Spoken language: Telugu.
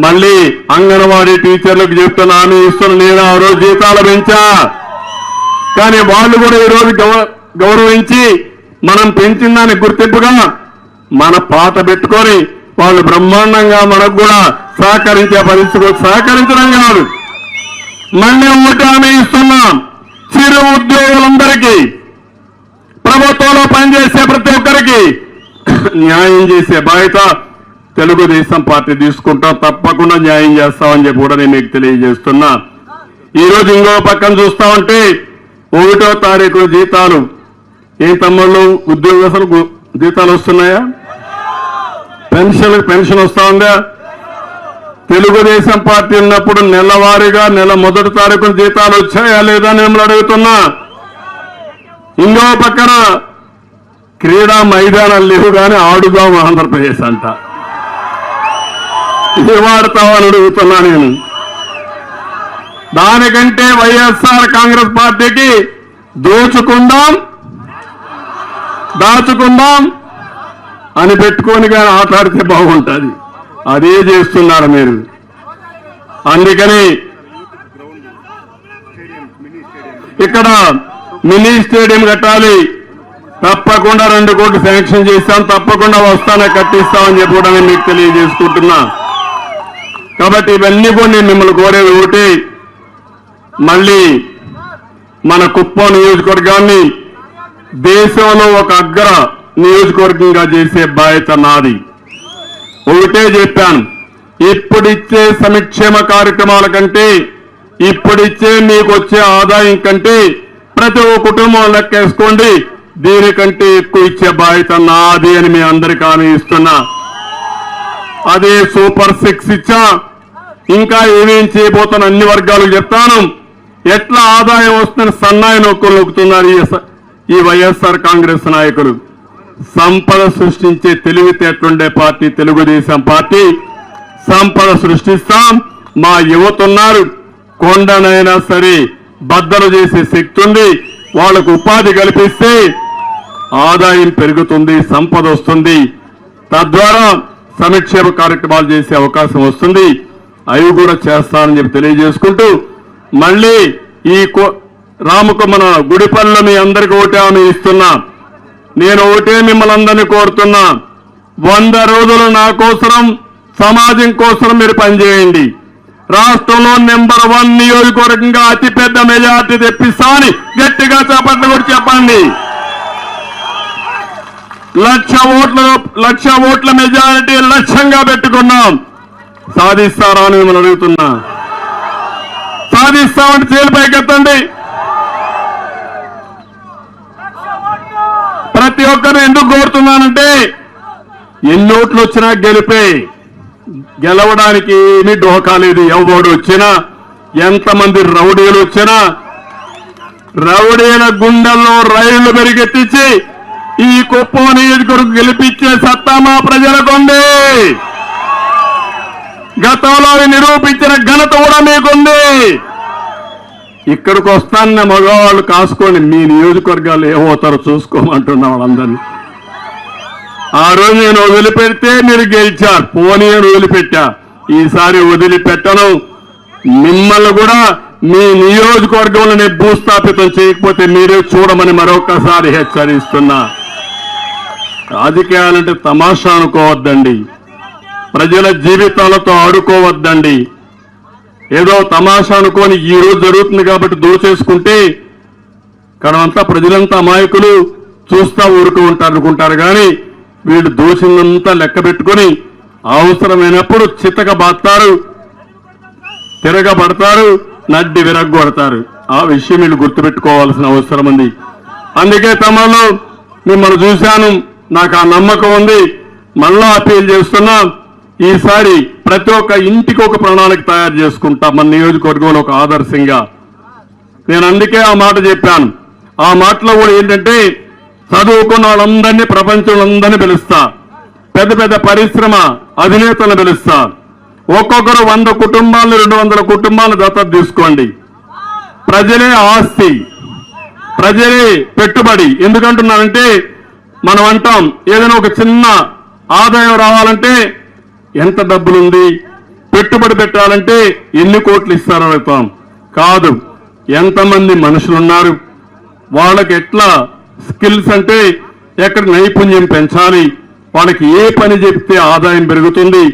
మళ్ళీ అంగన్వాడీ టీచర్లకు చెప్తున్నా హామీ ఇస్తున్నా, నేను ఆ రోజు జీతాలు పెంచా, కానీ వాళ్ళు కూడా ఈరోజు గౌరవించి మనం పెంచిన దానికి గుర్తింపుగా మన పాట పెట్టుకొని వాళ్ళు బ్రహ్మాండంగా మనకు కూడా సహకరించే పరిస్థితి, సహకరించడం కాదు మళ్ళీ ఒకటి హామీ ఇస్తున్నాం. చిరు ఉద్యోగులందరికీ, ప్రభుత్వంలో పనిచేసే ప్రతి ఒక్కరికి న్యాయం చేసే బాధ్యత తెలుగుదేశం పార్టీ తీసుకుంటాం, తప్పకుండా న్యాయం చేస్తామని చెప్పి కూడా నేను మీకు తెలియజేస్తున్నా. ఈరోజు ఇంకో పక్కన చూస్తామంటే 1వ తారీఖు జీతాలు, ఏ తమ్ముళ్ళు ఉద్యోగస్తులకు జీతాలు వస్తున్నాయా? పెన్షన్ వస్తా ఉందా? తెలుగుదేశం పార్టీ ఉన్నప్పుడు నెలవారీగా నెల 1వ తారీఖున జీతాలు వచ్చాయా లేదా అని మిమ్మల్ని అడుగుతున్నా. ఇంకో పక్కన క్రీడా మైదానాలు లేవు కానీ ఆడుదాం ఆంధ్రప్రదేశ్ అంట, ఇది వాడతామని అడుగుతున్నా నేను. దానికంటే వైఎస్ఆర్ కాంగ్రెస్ పార్టీకి దాచుకుందాం అని పెట్టుకొని కానీ ఆటాడితే బాగుంటుంది, అదే చేస్తున్నారు మీరు. అందుకని ఇక్కడ మినీ స్టేడియం కట్టాలి, తప్పకుండా 2 కోట్లు శాంక్షన్ చేస్తాం, తప్పకుండా వస్తానే కట్టిస్తామని చెప్పి కూడా నేను మీకు తెలియజేసుకుంటున్నా. కాబట్టి ఇవన్నీ కూడా నేను మిమ్మల్ని కోరేది ఒకటి, మళ్ళీ మన కుప్పం నియోజకవర్గాన్ని దేశంలో ఒక అగ్ర నియోజకవర్గంగా చేసే బాధ్యత నాది. ఒకటే చెప్పాను, ఇప్పుడిచ్చే సంక్షేమ కార్యక్రమాల కంటే, ఇప్పుడిచ్చే మీకు వచ్చే ఆదాయం కంటే ప్రతి ఒక్క కుటుంబం లెక్కేసుకోండి, దీనికంటే ఎక్కువ ఇచ్చే బాధ్యత నాది అని మీ అందరికీ హామీ ఇస్తున్నా. అదే సూపర్ 6 ఇచ్చా, ఇంకా ఏమేం చేయబోతున్న అన్ని వర్గాలకు చెప్తాను. ఎట్లా ఆదాయం వస్తుందని సన్నాయి నొక్కులు నొక్కుతున్నారు ఈ వైఎస్ఆర్ కాంగ్రెస్ నాయకులు. సంపద సృష్టించే తెలివితేటలుండే పార్టీ తెలుగుదేశం పార్టీ. సంపద సృష్టిస్తాం, మా యువత ఉన్నారు, కొండనైనా సరే బద్దలు చేసే శక్తి ఉంది, వాళ్లకు ఉపాధి కల్పిస్తే ఆదాయం పెరుగుతుంది, సంపద వస్తుంది, తద్వారా సంక్షేమ కార్యక్రమాలు చేసే అవకాశం వస్తుంది. అవి కూడా చేస్తానని చెప్పి తెలియజేసుకుంటూ, మళ్ళీ ఈ రాముకు మన గుడిపల్లిలో మీ అందరికీ ఒకటే హామీ ఇస్తున్నా. నేను ఒకటే మిమ్మల్ని అందరినీ కోరుతున్నా, 100 రోజులు నా కోసం, సమాజం కోసం మీరు పనిచేయండి. రాష్ట్రంలో నెంబర్ 1 నియోజకవర్గంగా అతిపెద్ద మెజార్టీ తెప్పిస్తామని గట్టిగా చప్పట్లు కూడా చెప్పండి. 1,00,000 ఓట్ల మెజారిటీ లక్ష్యంగా పెట్టుకున్నాం. సాధిస్తారా అని మిమ్మల్ని అడుగుతున్నా. సాధిస్తామని చేలిపైకి ఎత్తండి. ప్రతి ఒక్కరు ఎందుకు కోరుతున్నానంటే, ఎన్ని ఓట్లు వచ్చినా గెలిపే, గెలవడానికి ఏమీ డోకా లేదు. ఎవడు వచ్చినా, ఎంతమంది రౌడీలు వచ్చినా, రౌడీల గుండెల్లో రైళ్లు పెరిగెత్తించి ఈ కుప్పం నియోజకవర్గం గెలిపించే సత్తా మా ప్రజలకుంది. గతంలో నిరూపించిన ఘనత కూడా మీకుంది. ఇక్కడికి వస్తాన్న మగవాళ్ళు కాసుకోండి, మీ నియోజకవర్గాలు ఏమవుతారో చూసుకోమంటున్నా వాళ్ళందరినీ. ఆ రోజు నేను వదిలిపెడితే మీరు గెలిచారు, పోనీ అని వదిలిపెట్టా. ఈసారి వదిలిపెట్టను. మిమ్మల్ని కూడా మీ నియోజకవర్గంలోనే భూస్థాపితం చేయకపోతే మీరే చూడమని మరొకసారి హెచ్చరిస్తున్నా. రాజకీయాలంటే తమాషా అనుకోవద్దండి, ప్రజల జీవితాలతో ఆడుకోవద్దండి. ఏదో తమాషా అనుకోని ఈ రోజు జరుగుతుంది కాబట్టి దోచేసుకుంటే కడమంతా ప్రజలంతా అమాయకులు చూస్తా ఊరుకు ఉంటారనుకుంటారు. కానీ వీళ్ళు దోషినంతా లెక్క పెట్టుకుని అవసరమైనప్పుడు చితకబాస్తారు, తిరగబడతారు, నడ్డి విరగ్గొడతారు. ఆ విషయం వీళ్ళు గుర్తుపెట్టుకోవాల్సిన అవసరం ఉంది. అందుకే తమలో మిమ్మల్ని చూశాను, నాకు ఆ నమ్మకం ఉంది. మళ్ళా అపీల్ చేస్తున్నా, ఈసారి ప్రతి ఒక్క ఇంటికి ఒక ప్రణాళిక తయారు చేసుకుంటా మన నియోజకవర్గంలో ఒక ఆదర్శంగా. నేను అందుకే ఆ మాట చెప్పాను. ఆ మాటలో కూడా ఏంటంటే, చదువుకున్న వాళ్ళందరినీ, ప్రపంచంలో పిలుస్తా, పెద్ద పెద్ద పరిశ్రమ అధినేతలను పిలుస్తా. ఒక్కొక్కరు 100 కుటుంబాలను 200 కుటుంబాలను దత్తత తీసుకోండి. ప్రజలే ఆస్తి, ప్రజలే పెట్టుబడి. ఎందుకంటున్నానంటే, మనం అంటాం ఏదైనా ఒక చిన్న ఆదాయం రావాలంటే ఎంత డబ్బులుంది, పెట్టుబడి పెట్టాలంటే ఎన్ని కోట్లు ఇస్తారని అడుగుతాం. కాదు, ఎంతమంది మనుషులు ఉన్నారు, వాళ్ళకి ఎట్లా స్కిల్స్ అంటే ఎక్కడ నైపుణ్యం పెంచాలి, వాళ్ళకి ఏ పని చెప్తే ఆదాయం పెరుగుతుంది,